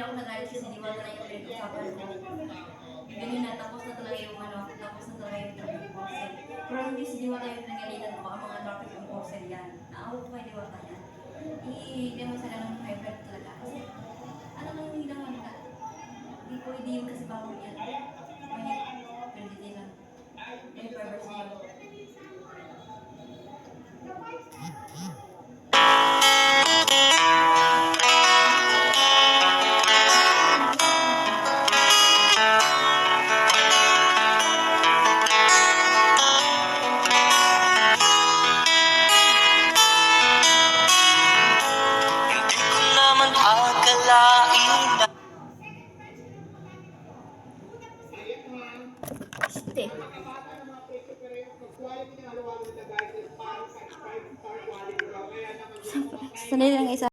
na ako nagalit kasi di ba talaga yung pinag-usapan ko. Ganyan na, tapos na talaga yung tapos na talaga yung traffic enforcer. Pero hindi si Diwata yung pinagalitan ko, ang mga traffic enforcer yan. Naawa ko kay Diwata yan. Hindi naman sila ng private talaga. Kasi, ano nang hindi naman ka? Hindi pwede yun kasi bawal yan. May pwede lang. May privacy yun. Este. Sanay lang isa.